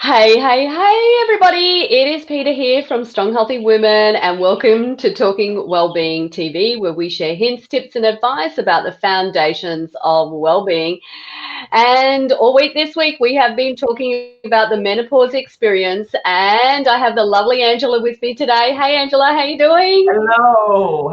Hey, everybody. It is Peter here from Strong Healthy Women, and welcome to Talking Wellbeing TV, where we share hints, tips, and advice about the foundations of wellbeing. And all week this week, we have been talking about the menopause experience, and I have the lovely Angela with me today. Hey, Angela, how you doing? Hello.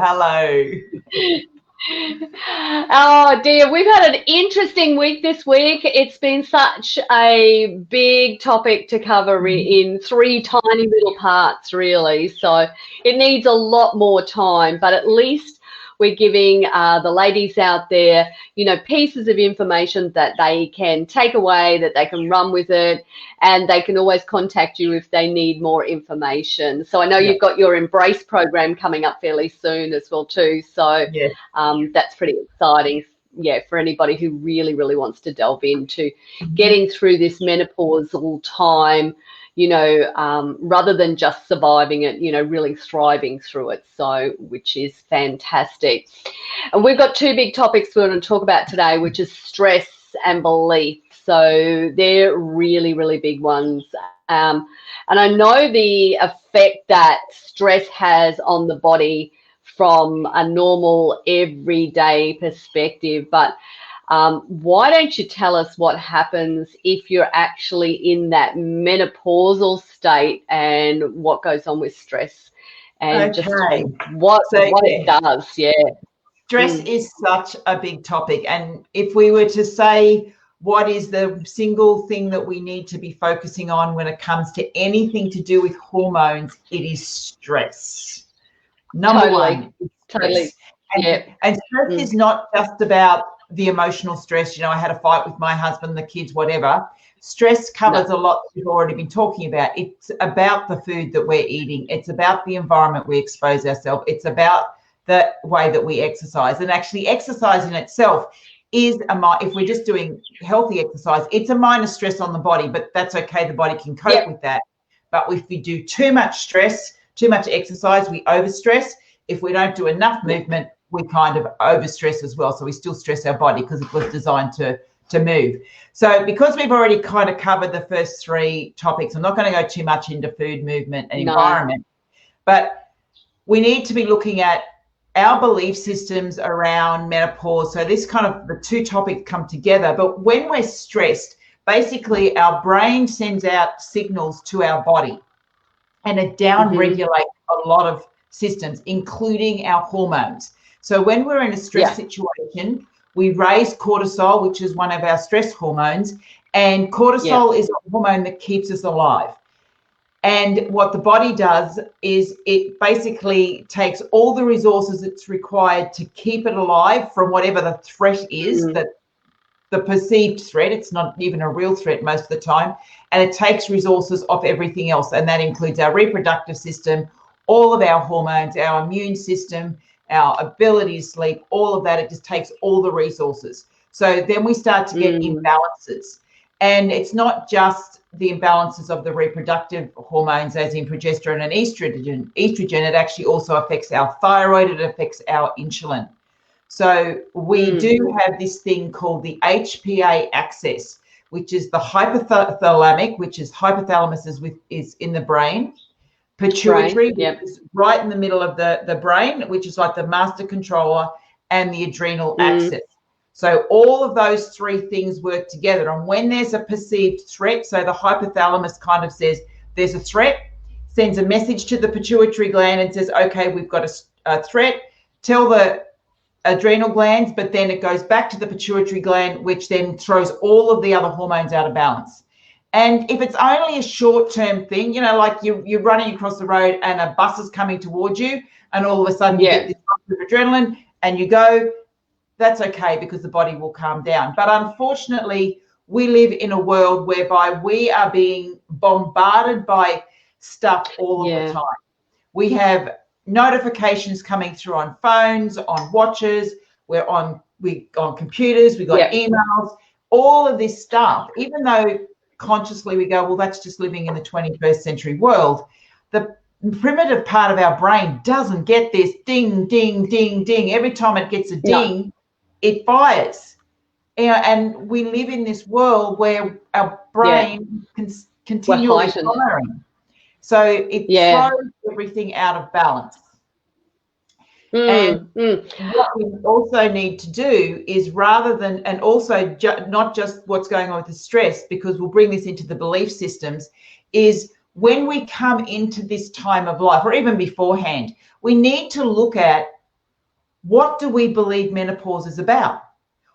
Oh dear, we've had an interesting week this week. It's been such a big topic to cover in three tiny little parts, really. So it needs a lot more time, but at least we're giving the ladies out there, pieces of information that they can take away, that they can run with it, and they can always contact you if they need more information. So I know Yeah, you've got your Embrace program coming up fairly soon as well too. So yeah, that's pretty exciting, yeah, for anybody who really wants to delve into getting through this menopausal time, rather than just surviving it, really thriving through it. So, which is fantastic. And we've got two big topics we're going to talk about today, which is stress and belief. So they're really big ones. And I know the effect that stress has on the body from a normal everyday perspective, but why don't you tell us what happens if you're actually in that menopausal state and what goes on with stress and just okay. what So, it does? Yeah. stress Mm. is such a big topic. And if we were to say what is the single thing that we need to be focusing on when it comes to anything to do with hormones, it is stress. Number Totally. one is Totally. stress. Yeah. And stress Mm. is not just about the emotional stress, I had a fight with my husband, the kids, whatever. Stress No. covers a lot that we've already been talking about. It's about the food that we're eating. It's about the environment we expose ourselves. It's about the way that we exercise. And actually exercise in itself is if we're just doing healthy exercise, it's a minor stress on the body, but that's okay. The body can cope Yep. with that. But if we do too much stress, too much exercise, we overstress. If we don't do enough movement, we kind of overstress as well. So we still stress our body because it was designed to move. So because we've already kind of covered the first three topics, I'm not going to go too much into food, movement, and No. environment, but we need to be looking at our belief systems around menopause. So this kind of the two topics come together. But when we're stressed, basically our brain sends out signals to our body and it down Mm-hmm. regulates a lot of systems, including our hormones. So when we're in a stress Yeah. situation, we raise cortisol, which is one of our stress hormones, and Yeah. cortisol is a hormone that keeps us alive. And what the body does is it basically takes all the resources it's required to keep it alive from whatever the threat is, Mm. that the perceived threat. It's not even a real threat most of the time. And it takes resources off everything else. And that includes our reproductive system, all of our hormones, our immune system, our ability to sleep, all of that. It just takes all the resources. So then we start to get Mm. imbalances. And it's not just the imbalances of the reproductive hormones, as in progesterone and estrogen. It actually also affects our thyroid. It affects our insulin. So we Mm. do have this thing called the HPA axis, which is the hypothalamic, which is hypothalamus is in the brain, Brain. pituitary, which Yep. is right in the middle of the brain, which is like the master controller, and the adrenal Mm. axis. So all of those three things work together. And when there's a perceived threat, so the hypothalamus kind of says there's a threat, sends a message to the pituitary gland and says, okay, we've got a threat. Tell the adrenal glands, but then it goes back to the pituitary gland, which then throws all of the other hormones out of balance. And if it's only a short-term thing, like you're running across the road and a bus is coming towards you, and all of a sudden you get Yeah. this bump of adrenaline and you go, that's okay because the body will calm down. But unfortunately, we live in a world whereby we are being bombarded by stuff all of the Yeah. time. We have notifications coming through on phones, on watches, we on computers, we've got Yeah. emails, all of this stuff. Even though consciously we go, well, that's just living in the 21st century world, the primitive part of our brain doesn't get this ding, ding, ding, ding. Every time it gets a No. ding, it fires. And we live in this world where our Yeah. brain can continually heightened. firing. So it throws everything out of balance. And what we also need to do is, rather than, and also not just what's going on with the stress, because we'll bring this into the belief systems, is when we come into this time of life, or even beforehand, we need to look at, what do we believe menopause is about?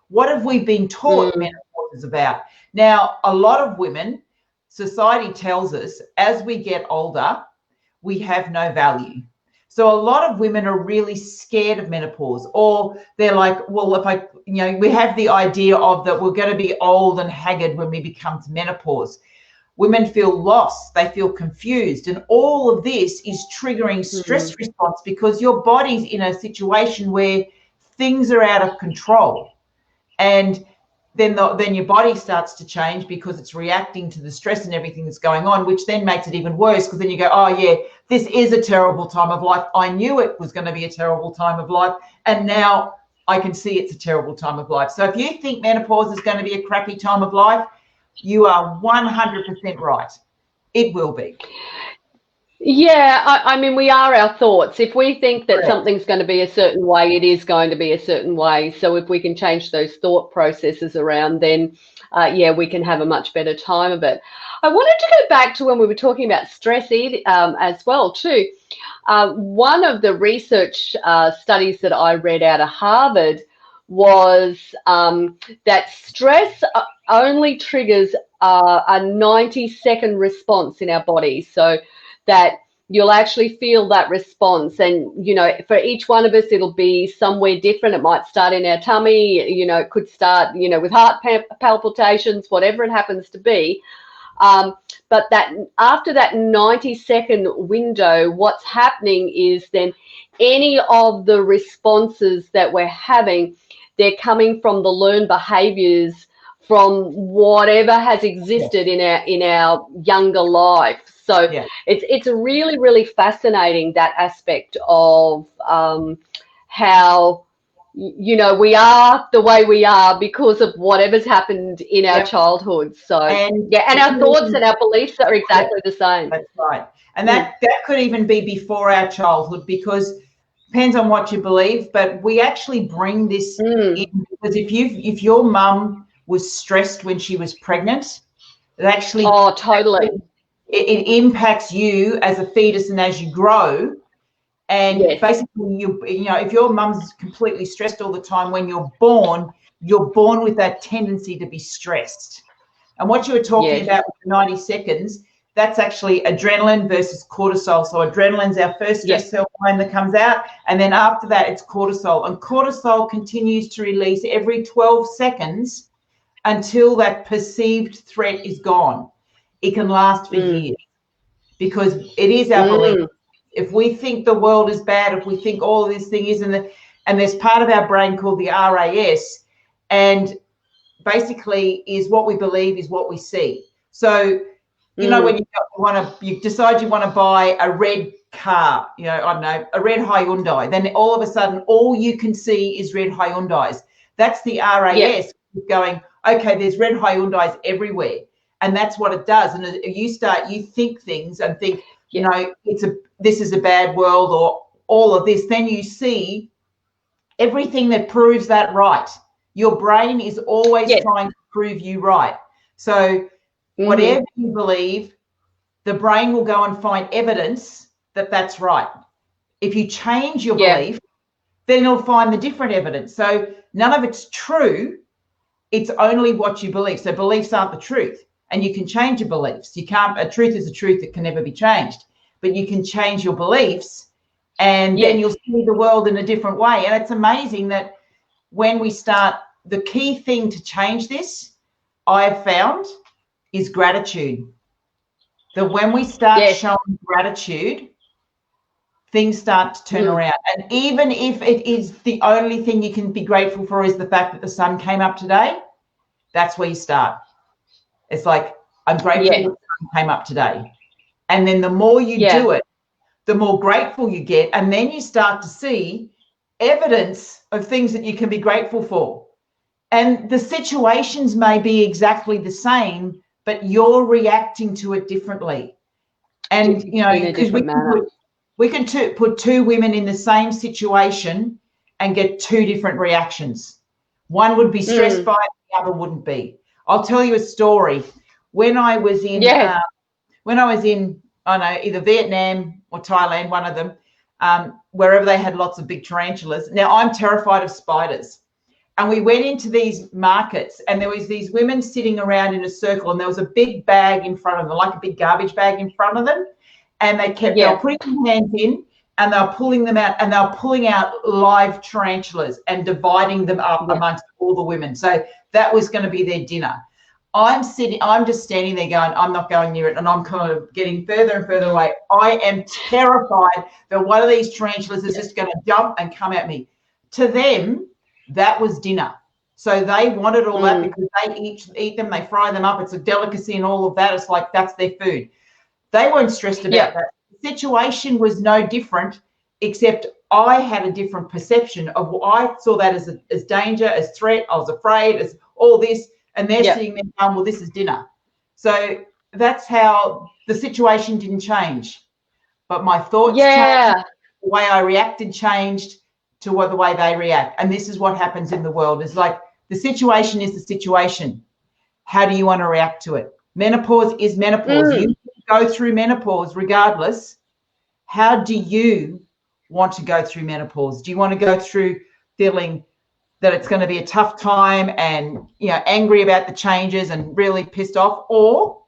What have we been taught menopause is about? Now, a lot of women, society tells us, as we get older, we have no value. So a lot of women are really scared of menopause, or they're like, well, if I, we have the idea of that we're going to be old and haggard when we become to menopause. Women feel lost, they feel confused, and all of this is triggering stress response, because your body's in a situation where things are out of control. And then your body starts to change because it's reacting to the stress and everything that's going on, which then makes it even worse, because then you go, oh yeah, this is a terrible time of life. I knew it was going to be a terrible time of life, and now I can see it's a terrible time of life. So if you think menopause is going to be a crappy time of life, you are 100% right. It will be. Yeah, I mean, we are our thoughts. If we think that something's going to be a certain way, it is going to be a certain way. So if we can change those thought processes around, then yeah, we can have a much better time of it. I wanted to go back to when we were talking about stress as well too. One of the research studies that I read out of Harvard was that stress only triggers a 90-second response in our body. So that you'll actually feel that response, and for each one of us it'll be somewhere different. It might start in our tummy, it could start with heart palpitations, whatever it happens to be, but that after that 90-second window, what's happening is then any of the responses that we're having, they're coming from the learned behaviors from whatever has existed in our younger life. So it's really, really fascinating, that aspect of how we are the way we are because of whatever's happened in our childhood. So and our thoughts and our beliefs are exactly the same. That's right. And that could even be before our childhood, because depends on what you believe, but we actually bring this in, because if your mum was stressed when she was pregnant, it actually totally it impacts you as a fetus and as you grow. And basically, if your mum's completely stressed all the time, when you're born with that tendency to be stressed. And what you were talking about with the 90 seconds, that's actually adrenaline versus cortisol. So adrenaline's our first stress hormone that comes out, and then after that it's cortisol. And cortisol continues to release every 12 seconds until that perceived threat is gone. It can last for years, because it is our belief. If we think the world is bad, if we think all of this thing is and there's part of our brain called the RAS, and basically is what we believe is what we see. So when you decide you want to buy a red car, I don't know, a red Hyundai, then all of a sudden all you can see is red Hyundais. That's the RAS going, okay, there's red Hyundais everywhere. And that's what it does. And you think things and think, this is a bad world, or all of this. Then you see everything that proves that right. Your brain is always trying to prove you right. So whatever you believe, the brain will go and find evidence that that's right. If you change your belief, then it'll find the different evidence. So none of it's true. It's only what you believe. So beliefs aren't the truth, and you can change your beliefs. You can't. A truth is a truth that can never be changed, but you can change your beliefs, and then you'll see the world in a different way. And it's amazing that when we start, the key thing to change this, I've found, is gratitude. That when we start showing gratitude, things start to turn around. And even if it is the only thing you can be grateful for is the fact that the sun came up today, that's where you start. It's like, I'm grateful the sun came up today. And then the more you do it, the more grateful you get. And then you start to see evidence of things that you can be grateful for. And the situations may be exactly the same, but you're reacting to it differently. And, you know, in a different manner. We can put two women in the same situation and get two different reactions. One would be stressed by it, the other wouldn't be. I'll tell you a story. When I was in, I don't know, either Vietnam or Thailand, one of them, wherever they had lots of big tarantulas. Now, I'm terrified of spiders. And we went into these markets and there was these women sitting around in a circle and there was a big bag in front of them, like a big garbage bag in front of them. And they were putting their hands in and they were pulling them out and they were pulling out live tarantulas and dividing them up amongst all the women. So that was going to be their dinner. I'm just standing there going, I'm not going near it. And I'm kind of getting further and further away. I am terrified that one of these tarantulas is just going to jump and come at me. To them, that was dinner. So they wanted all that because they eat them, they fry them up. It's a delicacy and all of that. It's like that's their food. They weren't stressed about that. The situation was no different, except I had a different perception of what I saw that as danger, as threat. I was afraid, as all this. And they're sitting there going, well, this is dinner. So that's how the situation didn't change. But my thoughts changed, the way I reacted changed to the way they react. And this is what happens in the world. It's like the situation is the situation. How do you want to react to it? Menopause is menopause. You go through menopause regardless. How do you want to go through menopause? Do you want to go through feeling that it's going to be a tough time and, you know, angry about the changes and really pissed off? Or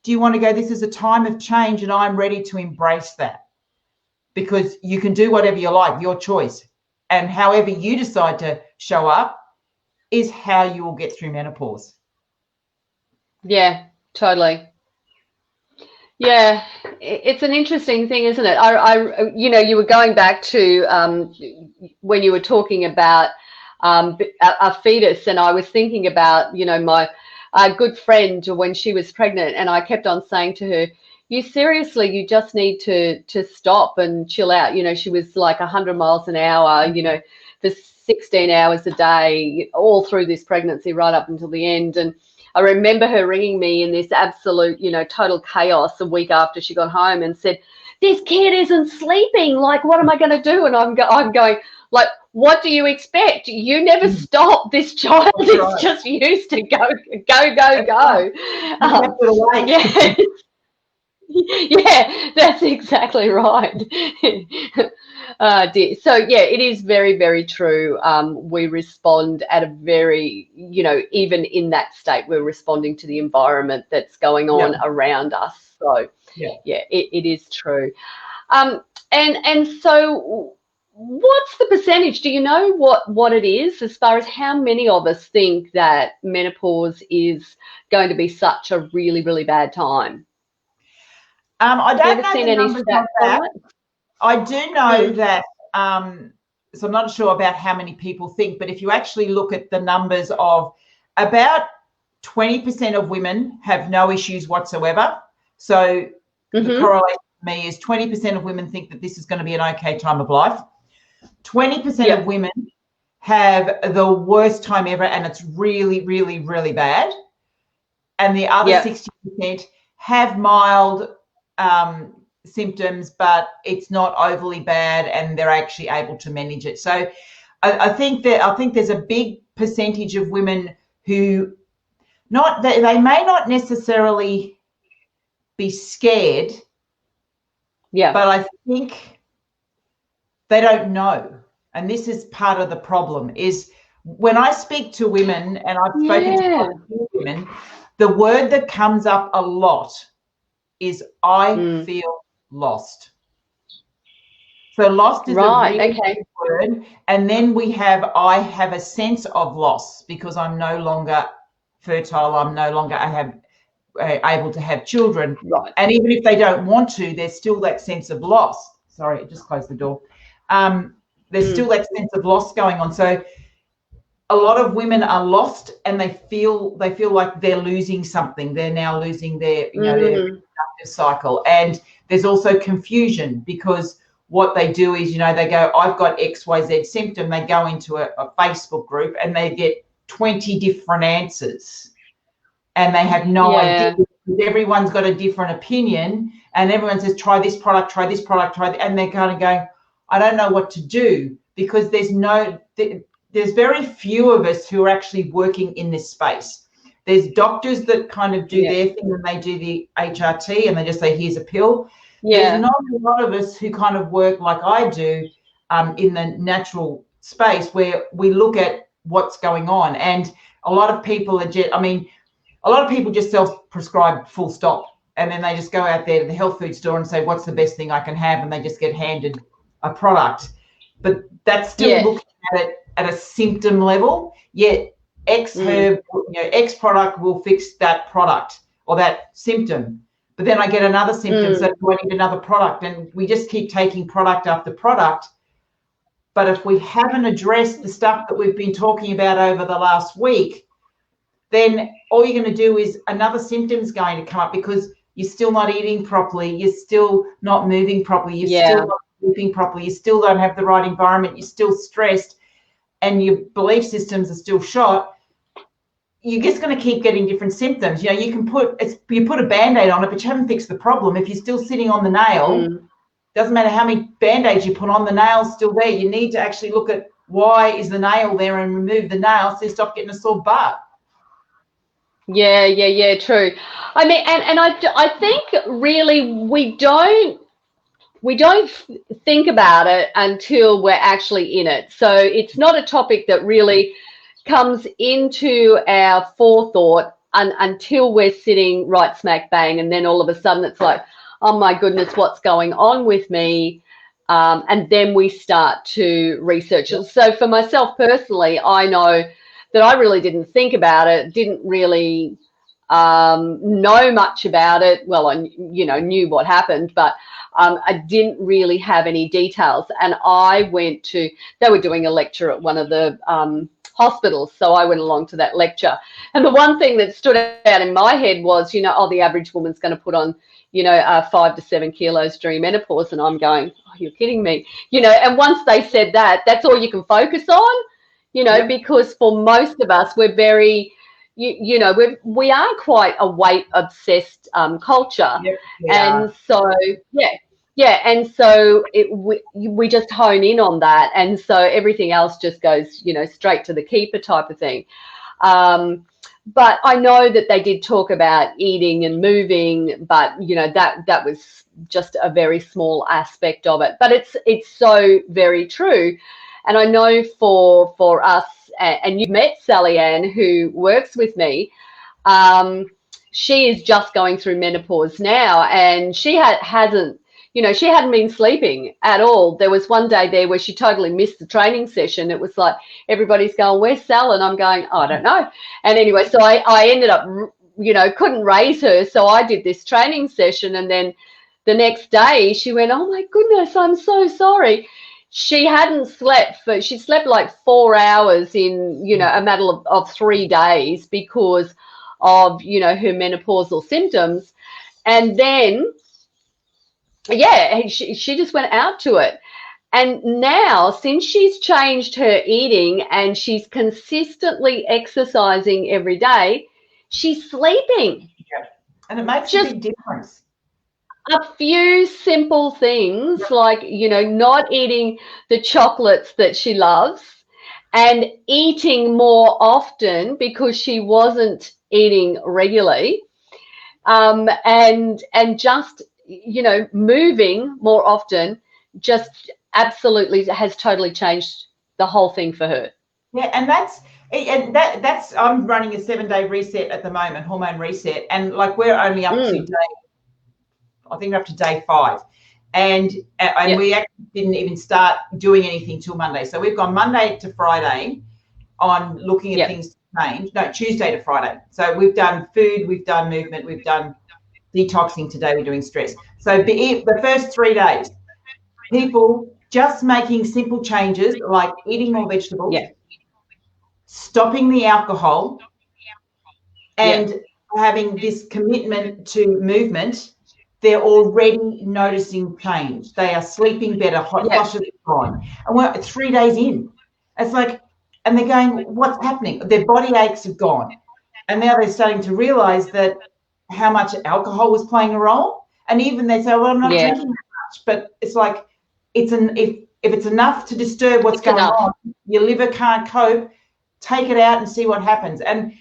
do you want to go, this is a time of change and I'm ready to embrace that? Because you can do whatever you like, your choice. And however you decide to show up is how you will get through menopause. Yeah, totally. Yeah, it's an interesting thing, isn't it? I you know, you were going back to when you were talking about a fetus, and I was thinking about, you know, my good friend when she was pregnant, and I kept on saying to her, you just need to stop and chill out. You know, she was like 100 miles an hour, you know, for 16 hours a day, all through this pregnancy, right up until the end. And I remember her ringing me in this absolute, you know, total chaos a week after she got home and said, this kid isn't sleeping. Like, what am I going to do? And I'm going, like, what do you expect? You never stop. This child is just used to go. Yeah. Yeah, that's exactly right. So yeah, it is very, very true. We respond at a very, you know, even in that state, we're responding to the environment that's going on around us. So yeah, it is true. And so what's the percentage? Do you know what it is as far as how many of us think that menopause is going to be such a really, really bad time? I don't know seen the any numbers stats on that. on it? I do know that, so I'm not sure about how many people think, but if you actually look at the numbers of about 20% of women have no issues whatsoever. So the correlation for me is 20% of women think that this is going to be an okay time of life. 20% of women have the worst time ever and it's really, really, really bad. And the other 60% have mild symptoms, but it's not overly bad and they're actually able to manage it. So I think there's a big percentage of women who they may not necessarily be scared, but I think they don't know. And this is part of the problem is when I speak to women, and I've spoken to quite a few women, the word that comes up a lot is I feel lost. So lost is a really big word. And then we have I have a sense of loss because I'm no longer fertile. I'm no longer able to have children. Right. And even if they don't want to, there's still that sense of loss. Sorry, I just closed the door. There's still that sense of loss going on. So a lot of women are lost and they feel like they're losing something. They're now losing their, you know, their reproductive cycle. And there's also confusion because what they do is, you know, they go, I've got XYZ symptom. They go into a Facebook group and they get 20 different answers. and they have no idea, Yeah. because everyone's got a different opinion, and everyone says, try this product, try this product, and they're kind of going, I don't know what to do, because there's very few of us who are actually working in this space. There's doctors that kind of do their thing, and they do the HRT, and they just say, here's a pill. There's not a lot of us who kind of work like I do in the natural space, where we look at what's going on. And a lot of people a lot of people just self-prescribe full stop, and then they just go out there to the health food store and say, what's the best thing I can have? And they just get handed a product. But that's still looking at it at a symptom level, yet X herb, X product will fix that product or that symptom. But then I get another symptom, so I need another product. And we just keep taking product after product. But if we haven't addressed the stuff that we've been talking about over the last week, then all you're going to do is another symptom's going to come up, because you're still not eating properly, you're still not moving properly, you're still not sleeping properly, you still don't have the right environment, you're still stressed, and your belief systems are still shot. You're just going to keep getting different symptoms. You can put a Band-Aid on it, but you haven't fixed the problem. If you're still sitting on the nail, doesn't matter how many Band-Aids you put on, the nail's still there. You need to actually look at why is the nail there and remove the nail, so you stop getting a sore butt. Yeah, true. I mean, and I think really we don't think about it until we're actually in it. So it's not a topic that really comes into our forethought until we're sitting right smack bang, and then all of a sudden it's like, oh my goodness, what's going on with me? And then we start to research it. So for myself personally, I know that I really didn't think about it, didn't really know much about it. Well, I knew what happened, but I didn't really have any details. And I went to, they were doing a lecture at one of the hospitals, so I went along to that lecture. And the one thing that stood out in my head was, the average woman's going to put on 5 to 7 kilos during menopause. And I'm going, oh, you're kidding me. And once they said that, that's all you can focus on, because for most of us, we're very, we are quite a weight obsessed culture. And so, and so we just hone in on that. And so everything else just goes, straight to the keeper type of thing. But I know that they did talk about eating and moving, but that was just a very small aspect of it. But it's so very true. And I know for us, and you've met Sally Ann, who works with me. She is just going through menopause now, and she hadn't been sleeping at all. There was one day there where she totally missed the training session. It was like everybody's going, where's Sal? And I'm going, oh, I don't know. And anyway, so I ended up, couldn't raise her. So I did this training session. And then the next day she went, oh my goodness, I'm so sorry. She hadn't slept, she slept like 4 hours in, a matter of 3 days because of, her menopausal symptoms. And then, she just went out to it. And now, since she's changed her eating and she's consistently exercising every day, she's sleeping. Yeah. And it makes a big difference. A few simple things like, not eating the chocolates that she loves and eating more often because she wasn't eating regularly, and just, moving more often just absolutely has totally changed the whole thing for her. Yeah, and that's I'm running a 7-day reset at the moment, hormone reset, and like we're only up to I think we're up to day 5, and we actually didn't even start doing anything till Monday. So we've gone Monday to Friday on looking at things to change. No, Tuesday to Friday. So we've done food, we've done movement, we've done detoxing. Today we're doing stress. So the first 3 days, people just making simple changes like eating more vegetables, stopping the alcohol, and having this commitment to movement. They're already noticing change. They are sleeping better, hot flushes are gone. And we're 3 days in. It's like, and they're going, what's happening? Their body aches have gone. And now they're starting to realize that how much alcohol was playing a role. And even they say, well, I'm not drinking that much. But it's like, if it's enough to disturb what's going on, your liver can't cope, take it out and see what happens. And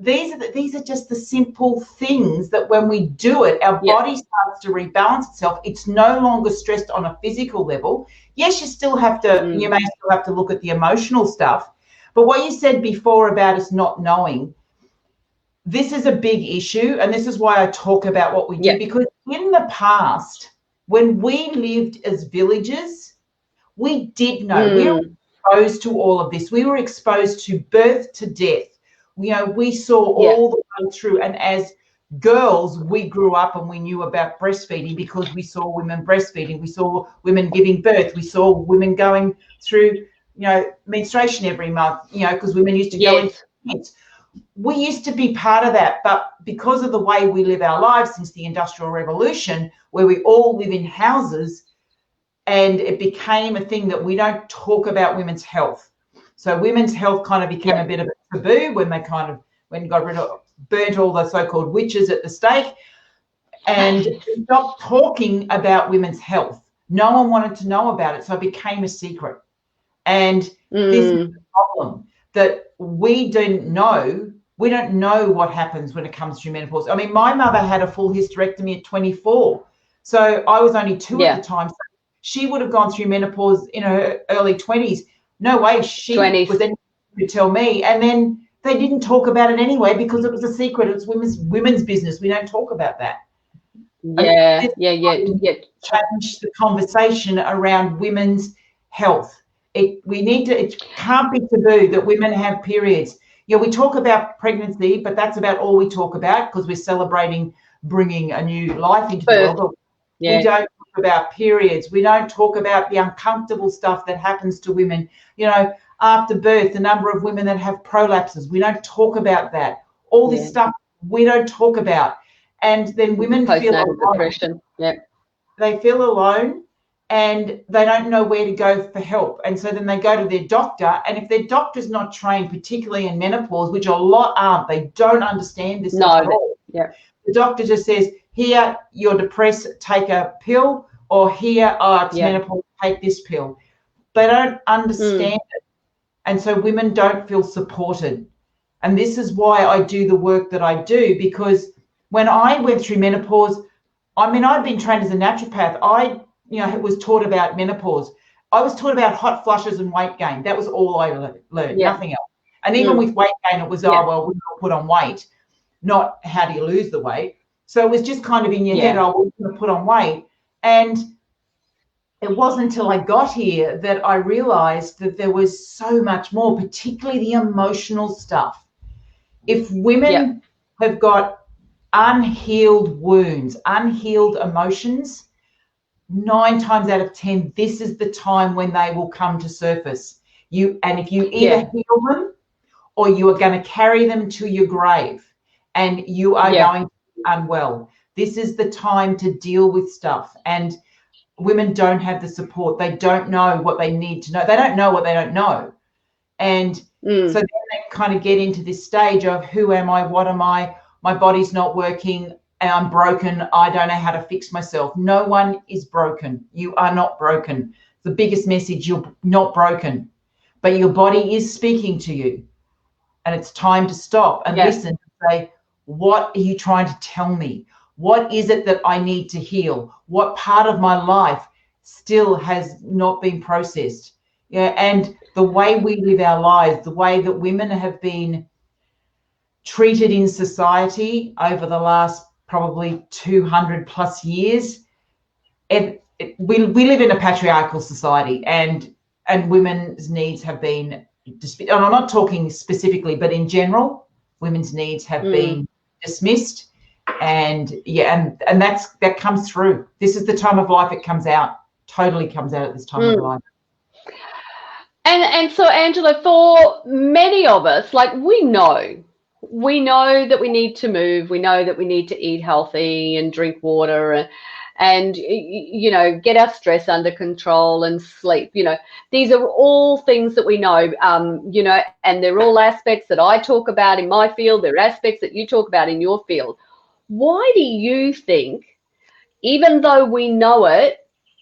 these are just the simple things that when we do it, our body starts to rebalance itself. It's no longer stressed on a physical level. Yes, you still have to, you may still have to look at the emotional stuff. But what you said before about us not knowing, this is a big issue. And this is why I talk about what we do, because in the past, when we lived as villagers, we did know. We were exposed to all of this. We were exposed to birth to death. You know, we saw all the way through. And as girls, we grew up and we knew about breastfeeding because we saw women breastfeeding. We saw women giving birth. We saw women going through, you know, menstruation every month, you know, because women used to go into kids. We used to be part of that. But because of the way we live our lives since the Industrial Revolution, where we all live in houses, and it became a thing that we don't talk about women's health. So women's health kind of became a bit of a taboo when got rid of, burnt all the so-called witches at the stake, and stopped talking about women's health. No one wanted to know about it, so it became a secret. And this is the problem, that we don't know what happens when it comes to menopause. I mean, my mother had a full hysterectomy at 24, so I was only 2 at the time. So she would have gone through menopause in her early 20s. No way she was anyone to tell me. And then they didn't talk about it anyway because it was a secret. It was women's business. We don't talk about that. Change the conversation around women's health. It can't be taboo that women have periods. Yeah, we talk about pregnancy, but that's about all we talk about because we're celebrating bringing a new life into the world. But we don't talk about periods. We don't talk about the uncomfortable stuff that happens to women. You know, after birth, the number of women that have prolapses. We don't talk about that. All this stuff we don't talk about. And then women feel alone. Depression. They feel alone and they don't know where to go for help. And so then they go to their doctor. And if their doctor's not trained, particularly in menopause, which a lot aren't, they don't understand this stuff at all. The doctor just says, here, you're depressed, take a pill, or here, it's menopause, take this pill. They don't understand it. And so women don't feel supported. And this is why I do the work that I do, because when I went through menopause, I mean, I'd been trained as a naturopath. I was taught about menopause. I was taught about hot flushes and weight gain. That was all I learned, nothing else. And even with weight gain, it was, well, we're going to put on weight, not how do you lose the weight. So it was just kind of in your head, we're going to put on weight. And it wasn't until I got here that I realized that there was so much more, particularly the emotional stuff. If women have got unhealed wounds, unhealed emotions, 9 times out of 10, this is the time when they will come to surface. And if you either heal them or you are going to carry them to your grave and you are going to be unwell. This is the time to deal with stuff. And women don't have the support. They don't know what they need to know. They don't know what they don't know. And so then they kind of get into this stage of who am I? What am I? My body's not working and I'm broken. I don't know how to fix myself. No one is broken. You are not broken. The biggest message, you're not broken, but your body is speaking to you. And it's time to stop and listen and say, what are you trying to tell me? What is it that I need to heal? What part of my life still has not been processed? And the way we live our lives, the way that women have been treated in society over the last probably 200 plus years, we live in a patriarchal society, and women's needs have been, and I'm not talking specifically, but in general, women's needs have been dismissed. And that comes through. This is the time of life it comes out, totally comes out at this time of life. And so, Angela, for many of us, like we know that we need to move. We know that we need to eat healthy and drink water and, you know, get our stress under control and sleep. You know, these are all things that we know, you know, and they're all aspects that I talk about in my field. They're aspects that you talk about in your field. Why do you think, even though we know it,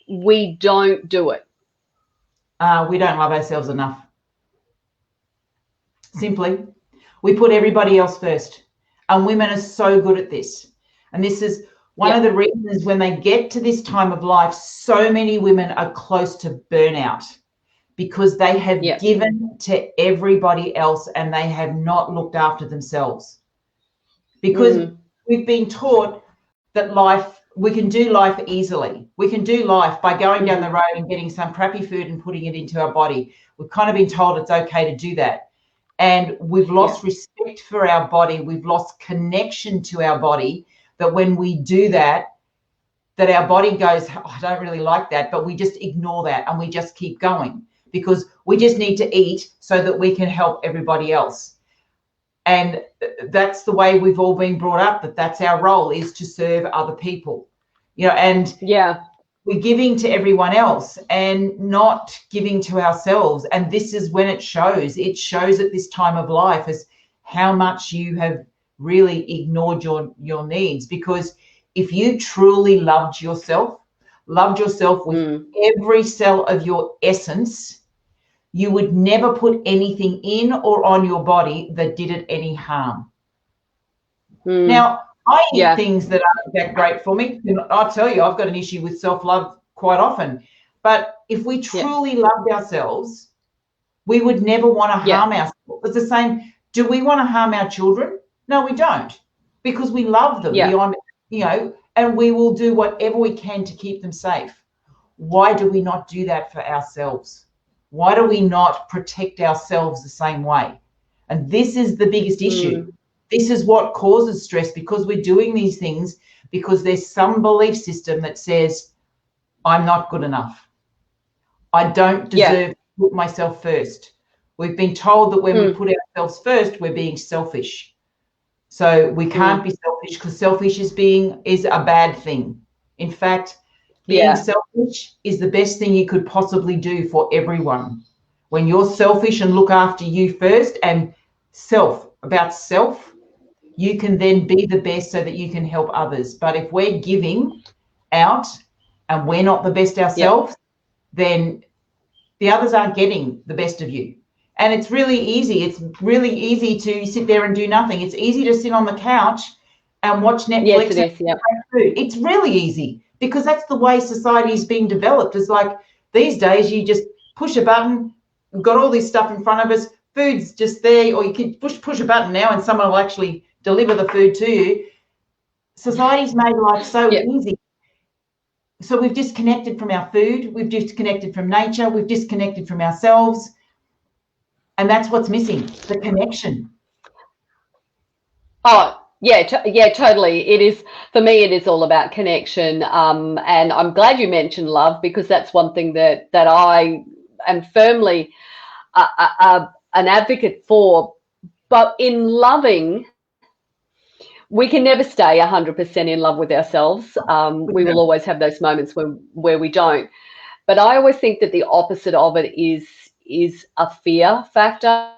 we don't do it? We don't love ourselves enough. Simply, we put everybody else first. And women are so good at this. And this is one of the reasons when they get to this time of life, so many women are close to burnout because they have given to everybody else and they have not looked after themselves. Because we've been taught that we can do life easily. We can do life by going down the road and getting some crappy food and putting it into our body. We've kind of been told it's okay to do that. And we've lost respect for our body. We've lost connection to our body, that when we do that, that our body goes, oh, I don't really like that, but we just ignore that and we just keep going because we just need to eat so that we can help everybody else. And that's the way we've all been brought up, that's our role, is to serve other people, you know, and we're giving to everyone else and not giving to ourselves. And this is when it shows at this time of life as how much you have really ignored your needs. Because if you truly loved yourself with every cell of your essence, you would never put anything in or on your body that did it any harm. Now, I eat things that aren't that great for me. And I'll tell you, I've got an issue with self-love quite often. But if we truly loved ourselves, we would never want to harm ourselves. It's the same. Do we want to harm our children? No, we don't, because we love them beyond, you know, and we will do whatever we can to keep them safe. Why do we not do that for ourselves? Why do we not protect ourselves the same way? And this is the biggest issue. This is what causes stress, because we're doing these things because there's some belief system that says, I'm not good enough. I don't deserve to put myself first. We've been told that when we put ourselves first, we're being selfish. So we can't be selfish, because selfish is a bad thing. In fact, being selfish is the best thing you could possibly do for everyone. When you're selfish and look after you first, and about self, you can then be the best so that you can help others. But if we're giving out and we're not the best ourselves, then the others aren't getting the best of you. And it's really easy. It's really easy to sit there and do nothing. It's easy to sit on the couch and watch Netflix. Yes, it is. Food. It's really easy, because that's the way society is being developed. It's like these days you just push a button, we've got all this stuff in front of us, food's just there, or you can push a button now and someone will actually deliver the food to you. Society's made life so easy. So we've disconnected from our food, we've disconnected from nature, we've disconnected from ourselves. And that's what's missing, the connection. Oh, totally. It is, for me, it is all about connection. And I'm glad you mentioned love, because that's one thing that I am firmly an advocate for. But in loving, we can never stay 100% in love with ourselves. We will always have those moments where we don't. But I always think that the opposite of it is a fear factor.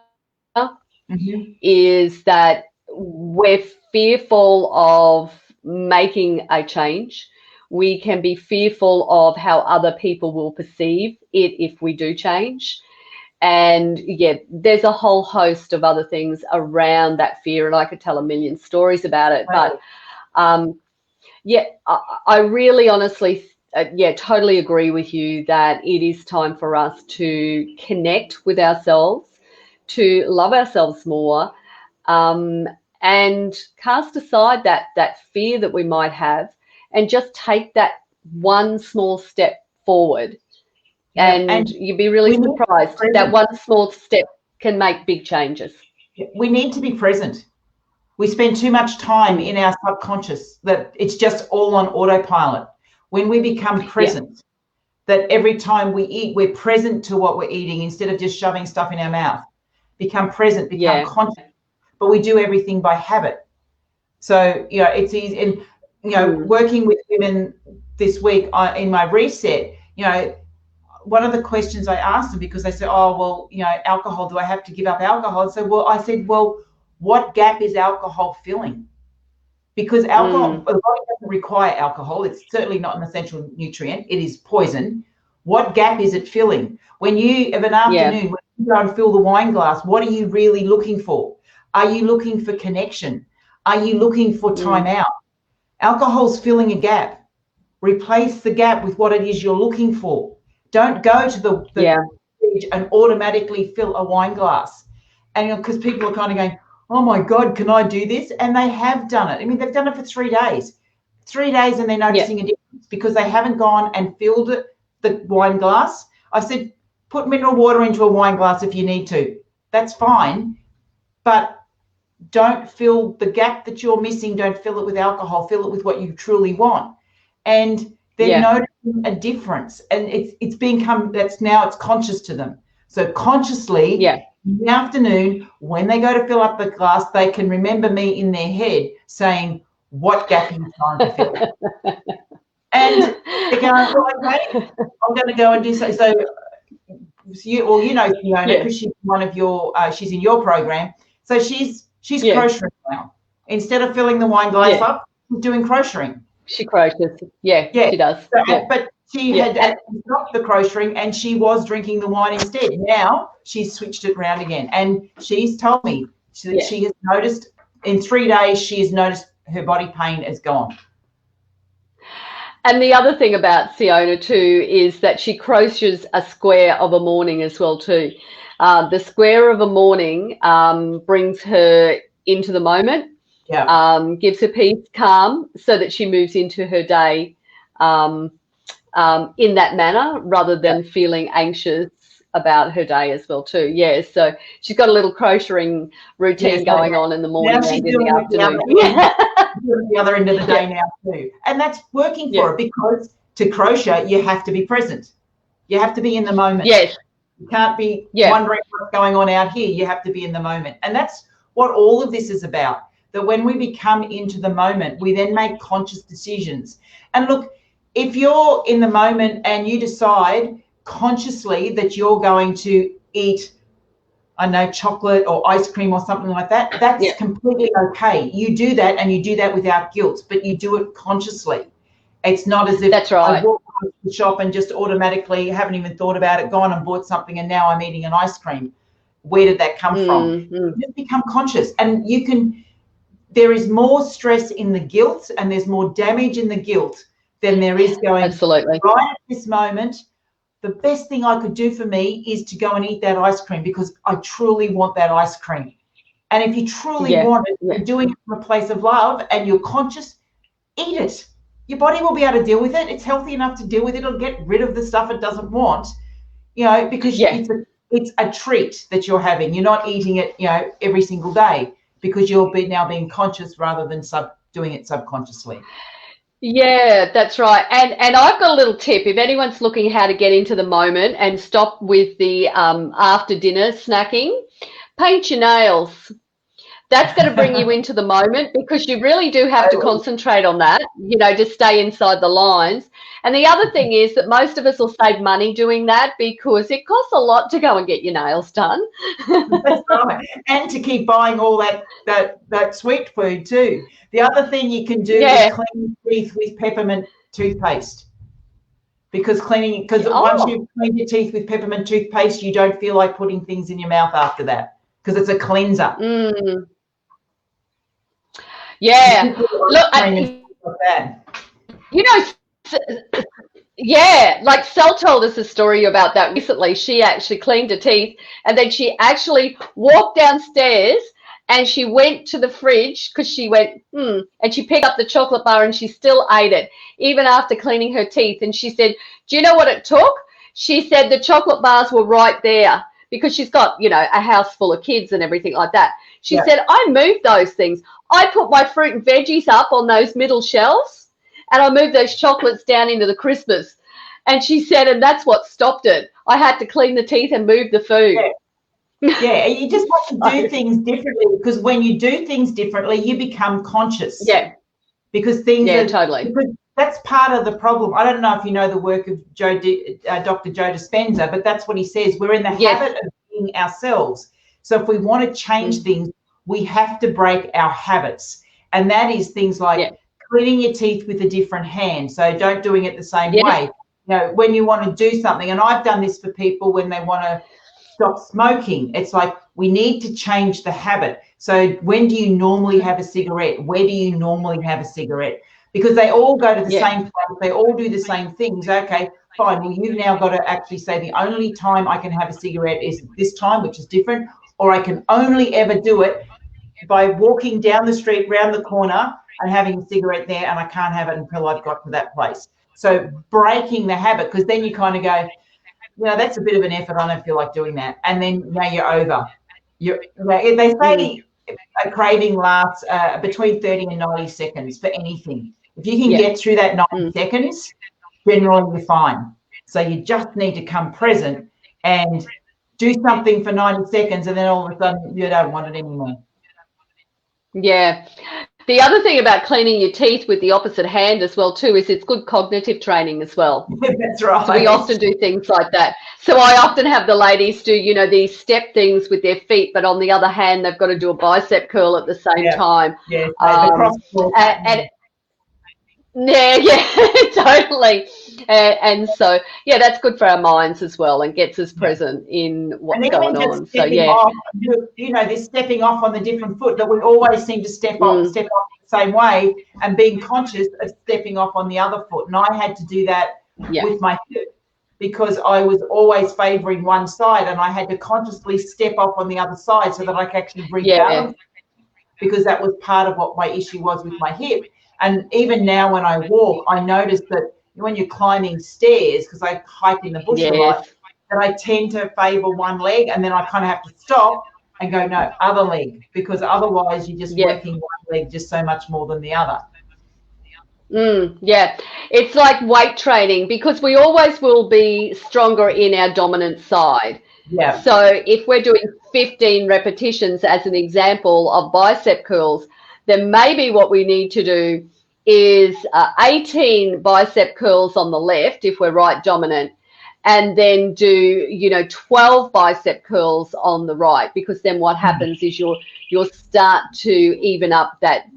Is that we're fearful of making a change. We can be fearful of how other people will perceive it if we do change. And there's a whole host of other things around that fear, and I could tell a million stories about it. But I really honestly, totally agree with you that it is time for us to connect with ourselves, to love ourselves more, and cast aside that fear that we might have, and just take that one small step forward. And you'd be really surprised that one small step can make big changes. We need to be present. We spend too much time in our subconscious that it's just all on autopilot. When we become present, that every time we eat, we're present to what we're eating instead of just shoving stuff in our mouth. Become present, become conscious. But we do everything by habit. So, it's easy. And, working with women this week in my reset, one of the questions I asked them, because they said, oh, well, alcohol, do I have to give up alcohol? So, I said, well, what gap is alcohol filling? Because alcohol, the body doesn't require alcohol. It's certainly not an essential nutrient. It is poison. What gap is it filling? When you have an afternoon, when you go and fill the wine glass, what are you really looking for? Are you looking for connection? Are you looking for time out? Alcohol's filling a gap. Replace the gap with what it is you're looking for. Don't go to the fridge and automatically fill a wine glass. And because people are kind of going, oh my God, can I do this? And they have done it. I mean, they've done it for 3 days. 3 days and they're noticing a difference because they haven't gone and filled the wine glass. I said, put mineral water into a wine glass if you need to. That's fine. But don't fill the gap that you're missing. Don't fill it with alcohol. Fill it with what you truly want. And they're noticing a difference. And it's conscious to them. So consciously, in the afternoon, when they go to fill up the glass, they can remember me in their head saying, what gap are you trying to fill? And they're going, well, okay, I'm going to go and do so. So Fiona, because she's one of your, she's in your program. So she's crocheting now. Instead of filling the wine glass up, she's doing crocheting. She crochets. She does. So, but she had stopped the crocheting and she was drinking the wine instead. Now she's switched it around again. And she's told me that she has noticed in 3 days, she has noticed her body pain is gone. And the other thing about Fiona too is that she crochets a square of a morning as well too. The square of a morning brings her into the moment, gives her peace, calm, so that she moves into her day in that manner rather than feeling anxious about her day as well too. So she's got a little crocheting routine going on in the morning and in the afternoon. The other end of the day now too, and that's working for her, because to crochet you have to be present. You have to be in the moment. You can't be wondering what's going on out here. You have to be in the moment, and that's what all of this is about. That when we become into the moment, we then make conscious decisions. And look, if you're in the moment and you decide consciously that you're going to eat, I know, chocolate or ice cream or something like that, that's completely okay. You do that, and you do that without guilt, but you do it consciously. It's not as if I walk to the shop and just automatically haven't even thought about it, gone and bought something, and now I'm eating an ice cream. Where did that come from? You just become conscious, and there is more stress in the guilt, and there's more damage in the guilt than there is going right at this moment. The best thing I could do for me is to go and eat that ice cream because I truly want that ice cream. And if you truly want it, you're doing it from a place of love and you're conscious, eat it. Your body will be able to deal with it. It's healthy enough to deal with it. It'll get rid of the stuff it doesn't want, because it's a treat that you're having. You're not eating it, every single day, because you'll be now being conscious rather than doing it subconsciously. Yeah, that's right. And I've got a little tip. If anyone's looking how to get into the moment and stop with the after dinner snacking, paint your nails. That's going to bring you into the moment, because you really do have to concentrate on that, to stay inside the lines. And the other thing is that most of us will save money doing that, because it costs a lot to go and get your nails done. That's right. And to keep buying all that sweet food too. The other thing you can do is clean your teeth with peppermint toothpaste. Because once you've cleaned your teeth with peppermint toothpaste, you don't feel like putting things in your mouth after that, because it's a cleanser. Yeah. Look, like Sel told us a story about that recently. She actually cleaned her teeth, and then she actually walked downstairs and she went to the fridge, because she went, and she picked up the chocolate bar and she still ate it, even after cleaning her teeth. And she said, do you know what it took? She said the chocolate bars were right there, because she's got, a house full of kids and everything like that. She said, I moved those things. I put my fruit and veggies up on those middle shelves, and I moved those chocolates down into the crispers. And she said, and that's what stopped it. I had to clean the teeth and move the food. Yeah, you just have to do things differently, because when you do things differently, you become conscious. Yeah. Because things totally. Because that's part of the problem. I don't know if you know the work of Dr. Joe Dispenza, but that's what he says. We're in the habit of being ourselves. So if we want to change things, we have to break our habits. And that is things like cleaning your teeth with a different hand. So don't doing it the same way. You know, when you want to do something, and I've done this for people when they want to stop smoking, it's like we need to change the habit. So when do you normally have a cigarette? Where do you normally have a cigarette? Because they all go to the same place, they all do the same things. Okay, fine. Well, you've now got to actually say the only time I can have a cigarette is this time, which is different, or I can only ever do it by walking down the street, round the corner, and having a cigarette there, and I can't have it until I've got to that place. So breaking the habit, because then you kind of go, you know, that's a bit of an effort. I don't feel like doing that. And then now you're over. They say a craving lasts between 30 and 90 seconds for anything. If you can get through that 90 seconds, generally you're fine. So you just need to come present and do something for 90 seconds, and then all of a sudden you don't want it anymore. Yeah. The other thing about cleaning your teeth with the opposite hand as well too is it's good cognitive training as well. That's right. So we often do things like that. So I often have the ladies do, you know, these step things with their feet, but on the other hand, they've got to do a bicep curl at the same time. Yeah, totally. And so, yeah, that's good for our minds as well and gets us present in what's going on. So, off, you know, this stepping off on the different foot that we always seem to step off the same way, and being conscious of stepping off on the other foot. And I had to do that with my hip because I was always favouring one side, and I had to consciously step off on the other side so that I could actually rebalance, because that was part of what my issue was with my hip. And even now when I walk, I notice that when you're climbing stairs, because I hike in the bush a lot, that I tend to favour one leg, and then I kind of have to stop and go, no, other leg, because otherwise you're just working one leg just so much more than the other. It's like weight training, because we always will be stronger in our dominant side. So if we're doing 15 repetitions as an example of bicep curls, then maybe what we need to do is 18 bicep curls on the left if we're right dominant, and then do, you know, 12 bicep curls on the right, because then what happens is you'll start to even up that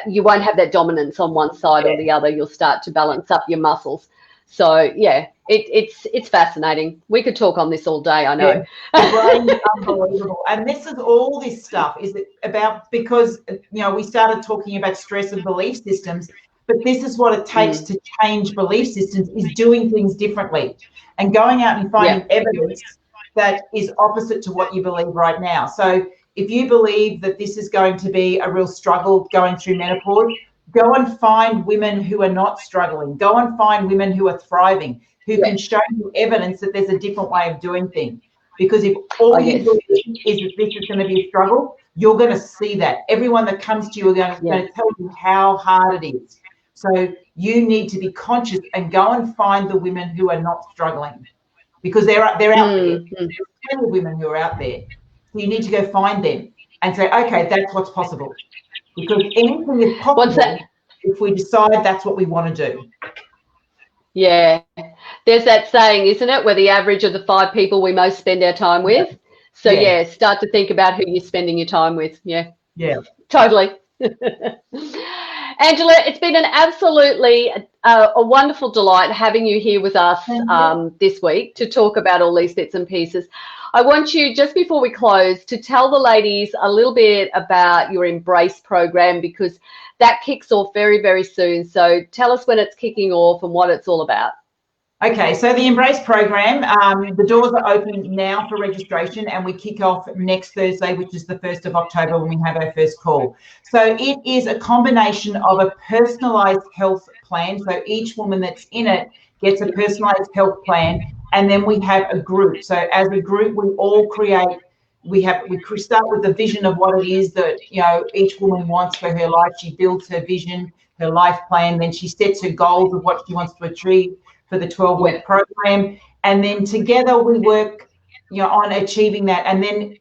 you won't have that dominance on one side or the other. You'll start to balance up your muscles. So it's fascinating. We could talk on this all day, I know. Unbelievable. And all this stuff is about, because, you know, we started talking about stress and belief systems, but this is what it takes to change belief systems, is doing things differently and going out and finding evidence that is opposite to what you believe right now. So if you believe that this is going to be a real struggle going through menopause, go and find women who are not struggling. Go and find women who are thriving, who can show you evidence that there's a different way of doing things. Because if all you believe is that this is going to be a struggle, you're going to see that. Everyone that comes to you are going to tell you how hard it is. So you need to be conscious and go and find the women who are not struggling, because they're out there. There's plenty of women who are out there. So you need to go find them and say, okay, that's what's possible. Because anything is possible if we decide that's what we want to do. Yeah. There's that saying, isn't it? We're the average of the 5 people we most spend our time with. So, start to think about who you're spending your time with. Yeah. Totally. Angela, it's been an absolutely a wonderful delight having you here with us this week to talk about all these bits and pieces. I want you, just before we close, to tell the ladies a little bit about your Embrace program, because that kicks off very, very soon. So tell us when it's kicking off and what it's all about. Okay, so the Embrace program, the doors are open now for registration, and we kick off next Thursday, which is the 1st of October, when we have our first call. So it is a combination of a personalised health plan. So each woman that's in it gets a personalised health plan, and then we have a group. So as a group, we all create, we start with the vision of what it is that, you know, each woman wants for her life. She builds her vision, her life plan, then she sets her goals of what she wants to achieve for the 12-week program, and then together we work, you know, on achieving that. And then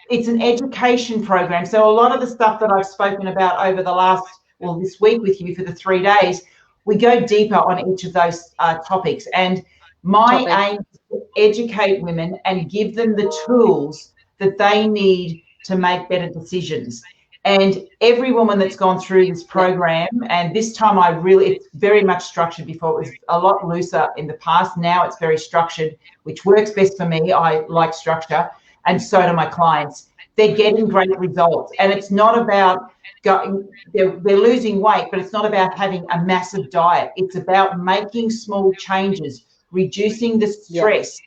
it's an education program. So a lot of the stuff that I've spoken about over the last, or this week with you for the 3 days, we go deeper on each of those topics. And my aim is to educate women and give them the tools that they need to make better decisions. And every woman that's gone through this program, and this time it's very much structured. Before it was a lot looser in the past. Now it's very structured, which works best for me. I like structure, and so do my clients. They're getting great results. And it's not about they're losing weight, but it's not about having a massive diet. It's about making small changes, reducing the stress.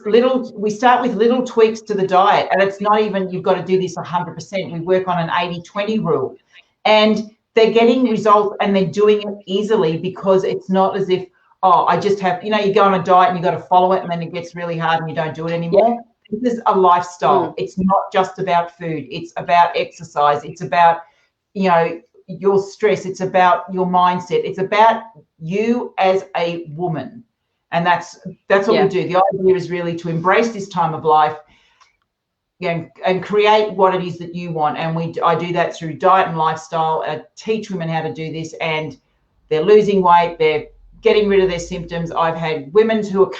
We start with little tweaks to the diet, and it's not even you've got to do this 100%. We work on an 80-20 rule, and they're getting results, and they're doing it easily, because it's not as if, oh, I just have, you go on a diet and you got to follow it, and then it gets really hard and you don't do it anymore. This is a lifestyle. It's not just about food. It's about exercise. It's about, your stress. It's about your mindset. It's about you as a woman. And that's what we do. The idea is really to embrace this time of life, and create what it is that you want. And I do that through diet and lifestyle. I teach women how to do this, and they're losing weight. They're getting rid of their symptoms. I've had women who've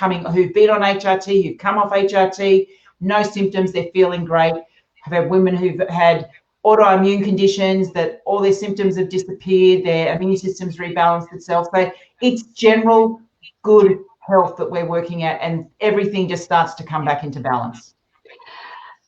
been on HRT, who've come off HRT, no symptoms. They're feeling great. I've had women who've had autoimmune conditions that all their symptoms have disappeared. Their immune system's rebalanced itself. So it's general good health that we're working at, and everything just starts to come back into balance.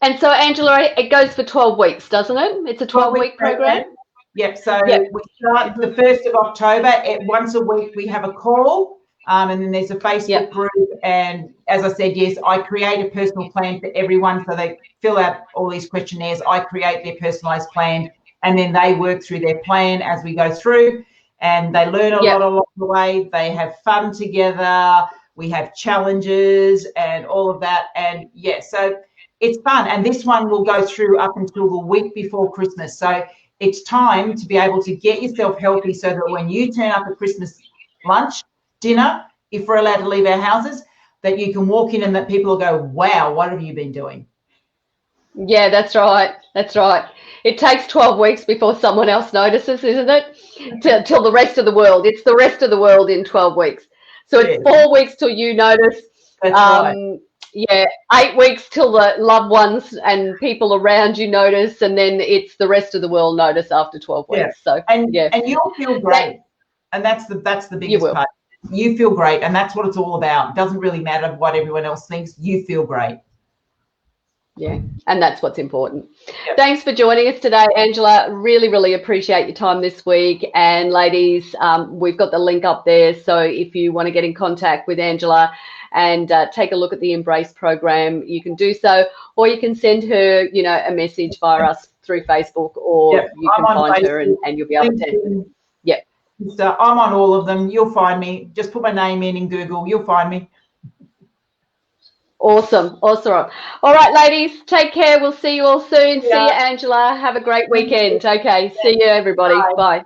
And so, Angela, it goes for 12 weeks, doesn't it? It's a 12-week program. Yep. So we start the 1st of October. Once a week we have a call, and then there's a Facebook group. And as I said, yes, I create a personal plan for everyone. So they fill out all these questionnaires. I create their personalised plan, and then they work through their plan as we go through. And they learn a lot along the way. They have fun together. We have challenges and all of that. And so it's fun. And this one will go through up until the week before Christmas. So it's time to be able to get yourself healthy, so that when you turn up at Christmas lunch, dinner, if we're allowed to leave our houses, that you can walk in and that people will go, wow, what have you been doing? Yeah, that's right. That's right. It takes 12 weeks before someone else notices, isn't it? Till the rest of the world. It's the rest of the world in 12 weeks. So it's 4 weeks till you notice. That's right. 8 weeks till the loved ones and people around you notice, and then it's the rest of the world notice after 12 weeks. So and you'll feel great. And that's the biggest part. You feel great, and that's what it's all about. It doesn't really matter what everyone else thinks. You feel great. Yeah, and that's what's important. Thanks for joining us today, Angela. Really, really appreciate your time this week. And ladies, we've got the link up there. So if you want to get in contact with Angela and take a look at the Embrace program, you can do so, or you can send her, a message via us through Facebook, or you can find her and you'll be able to. I'm on all of them. You'll find me. Just put my name in Google. You'll find me. Awesome. All right, ladies, take care. We'll see you all soon. See you, Angela. Have a great weekend. Okay. See you, everybody. Bye.